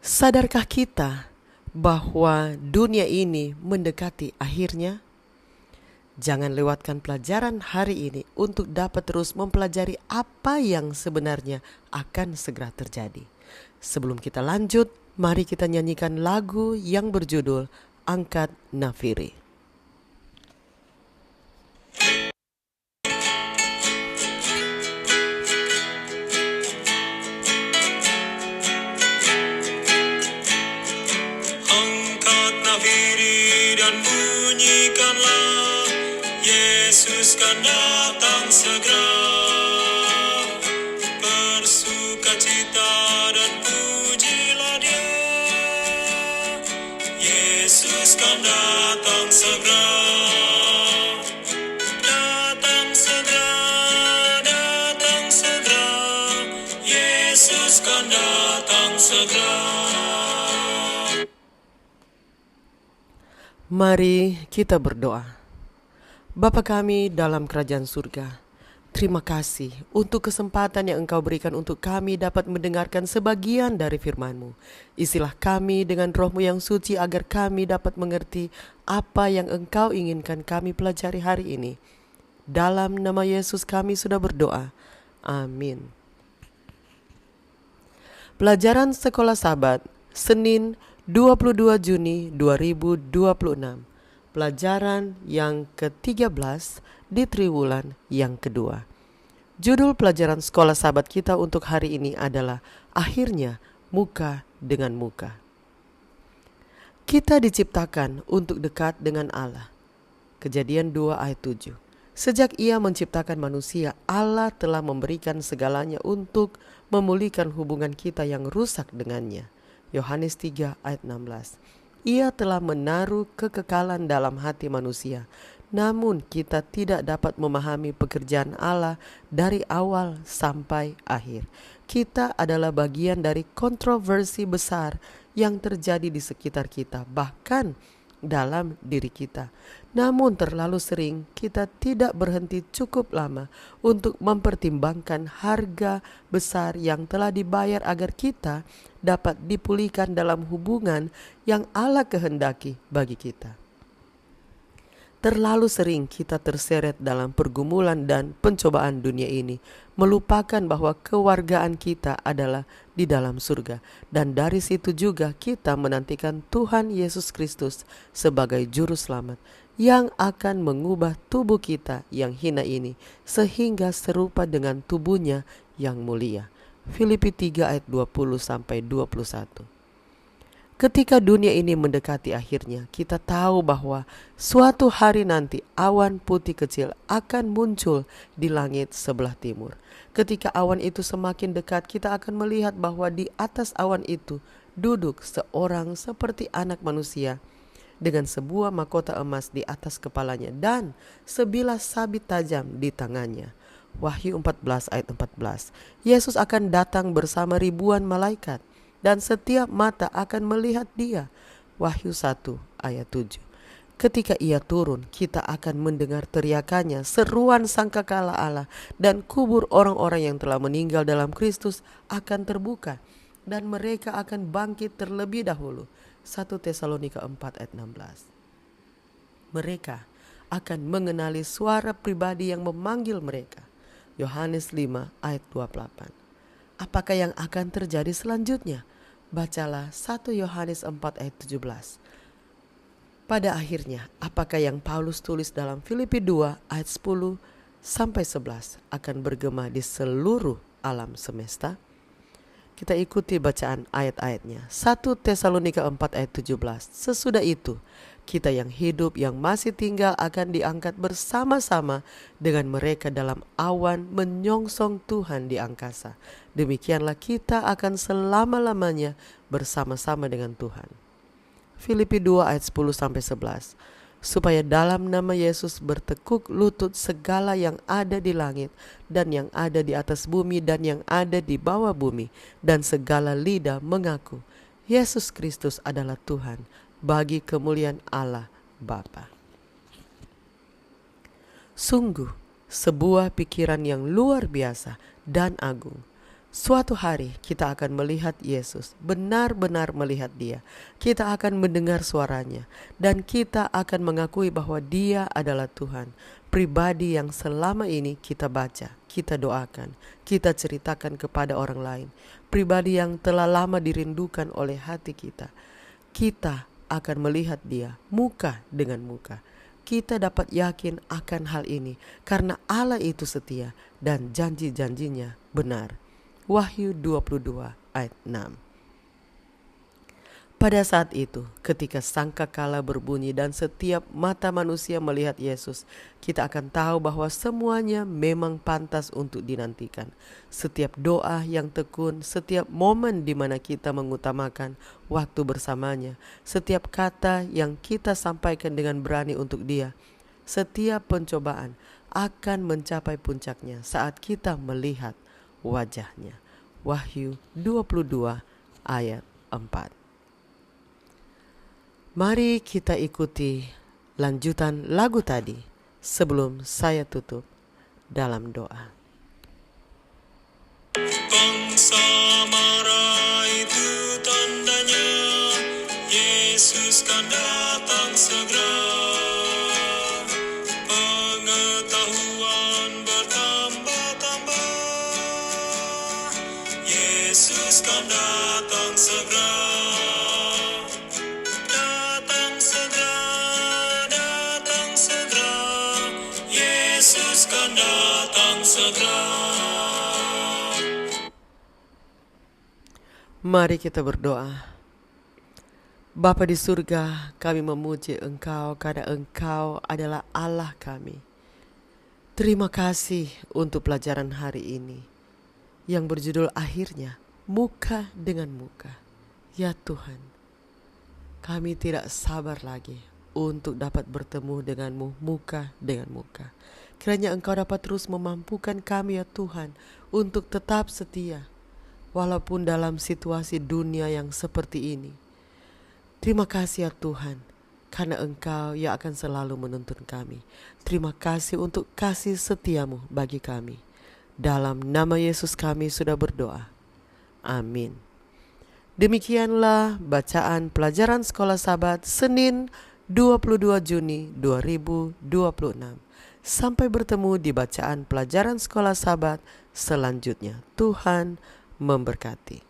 Sadarkah kita bahwa dunia ini mendekati akhirnya? Jangan lewatkan pelajaran hari ini untuk dapat terus mempelajari apa yang sebenarnya akan segera terjadi. Sebelum kita lanjut, mari kita nyanyikan lagu yang berjudul Angkat Nafiri. Angkat nafiri dan bunyikanlah, Yesus kan datang segera. Bersukacita dan pujilah Dia, Yesus kan datang segera. Datang segera, datang segera, Yesus kan datang segera. Mari kita berdoa. Bapa kami dalam kerajaan surga, terima kasih untuk kesempatan yang Engkau berikan untuk kami dapat mendengarkan sebagian dari firman-Mu. Isilah kami dengan Roh-Mu yang suci agar kami dapat mengerti apa yang Engkau inginkan kami pelajari hari ini. Dalam nama Yesus kami sudah berdoa. Amin. Pelajaran Sekolah Sabat, Senin 22 Juni 2026. Pelajaran yang ke-13 di triwulan yang kedua. Judul pelajaran Sekolah Sabat kita untuk hari ini adalah Akhirnya Muka dengan Muka. Kita diciptakan untuk dekat dengan Allah. Kejadian 2 ayat 7. Sejak Ia menciptakan manusia, Allah telah memberikan segalanya untuk memulihkan hubungan kita yang rusak dengannya. Yohanes 3 ayat 16. Ia telah menaruh kekekalan dalam hati manusia, namun kita tidak dapat memahami pekerjaan Allah dari awal sampai akhir. Kita adalah bagian dari kontroversi besar yang terjadi di sekitar kita, bahkan dalam diri kita. Namun terlalu sering kita tidak berhenti cukup lama untuk mempertimbangkan harga besar yang telah dibayar agar kita dapat dipulihkan dalam hubungan yang Allah kehendaki bagi kita. Terlalu sering kita terseret dalam pergumulan dan pencobaan dunia ini, melupakan bahwa kewargaan kita adalah di dalam surga. Dan dari situ juga kita menantikan Tuhan Yesus Kristus sebagai Juru Selamat yang akan mengubah tubuh kita yang hina ini sehingga serupa dengan tubuhnya yang mulia. Filipi 3 ayat 20-21. Ketika dunia ini mendekati akhirnya, kita tahu bahwa suatu hari nanti awan putih kecil akan muncul di langit sebelah timur. Ketika awan itu semakin dekat, kita akan melihat bahwa di atas awan itu duduk seorang seperti anak manusia dengan sebuah mahkota emas di atas kepalanya dan sebilah sabit tajam di tangannya. Wahyu 14 ayat 14. Yesus akan datang bersama ribuan malaikat dan setiap mata akan melihat Dia. Wahyu 1 ayat 7. Ketika Ia turun, kita akan mendengar teriakannya, seruan sangkakala Allah, dan kubur orang-orang yang telah meninggal dalam Kristus akan terbuka, dan mereka akan bangkit terlebih dahulu. 1 Tesalonika 4 ayat 16. Mereka akan mengenali suara pribadi yang memanggil mereka. Yohanes 5 ayat 28. Apakah yang akan terjadi selanjutnya? Bacalah 1 Yohanes 4 ayat 17. Pada akhirnya, apakah yang Paulus tulis dalam Filipi 2 ayat 10 sampai 11 akan bergema di seluruh alam semesta? Kita ikuti bacaan ayat-ayatnya. 1 Tesalonika 4 ayat 17. Sesudah itu, kita yang hidup yang masih tinggal akan diangkat bersama-sama dengan mereka dalam awan menyongsong Tuhan di angkasa. Demikianlah kita akan selama-lamanya bersama-sama dengan Tuhan. Filipi 2 ayat 10-11. Supaya dalam nama Yesus bertekuk lutut segala yang ada di langit dan yang ada di atas bumi dan yang ada di bawah bumi, dan segala lidah mengaku Yesus Kristus adalah Tuhan, bagi kemuliaan Allah Bapa. Sungguh sebuah pikiran yang luar biasa dan agung. Suatu hari kita akan melihat Yesus, benar-benar melihat Dia. Kita akan mendengar suaranya, dan kita akan mengakui bahwa Dia adalah Tuhan, pribadi yang selama ini kita baca, kita doakan, kita ceritakan kepada orang lain, pribadi yang telah lama dirindukan oleh hati kita. Kita akan melihat Dia muka dengan muka. Kita dapat yakin akan hal ini karena Allah itu setia dan janji-janjinya benar. Wahyu 22 ayat 6. Pada saat itu, ketika sangkakala berbunyi dan setiap mata manusia melihat Yesus, kita akan tahu bahwa semuanya memang pantas untuk dinantikan. Setiap doa yang tekun, setiap momen di mana kita mengutamakan waktu bersamanya, setiap kata yang kita sampaikan dengan berani untuk Dia, setiap pencobaan akan mencapai puncaknya saat kita melihat wajahnya. Wahyu 22 ayat 4. Mari kita ikuti lanjutan lagu tadi sebelum saya tutup dalam doa. Bangsa marah itu tandanya, Yesus kan datang segera. Pengetahuan bertambah-tambah, Yesus kan datang segera. Datang segera, datang segera, Yesus kan datang segera. Mari kita berdoa. Bapa di surga, kami memuji Engkau karena Engkau adalah Allah kami. Terima kasih untuk pelajaran hari ini yang berjudul akhirnya muka dengan muka. Ya Tuhan, kami tidak sabar lagi untuk dapat bertemu denganmu muka dengan muka. Kiranya Engkau dapat terus memampukan kami ya Tuhan untuk tetap setia walaupun dalam situasi dunia yang seperti ini. Terima kasih ya Tuhan, karena Engkau yang akan selalu menuntun kami. Terima kasih untuk kasih setiamu bagi kami. Dalam nama Yesus kami sudah berdoa. Amin. Demikianlah bacaan pelajaran Sekolah Sabat Senin 22 Juni 2026. Sampai bertemu di bacaan pelajaran Sekolah Sabat selanjutnya. Tuhan memberkati.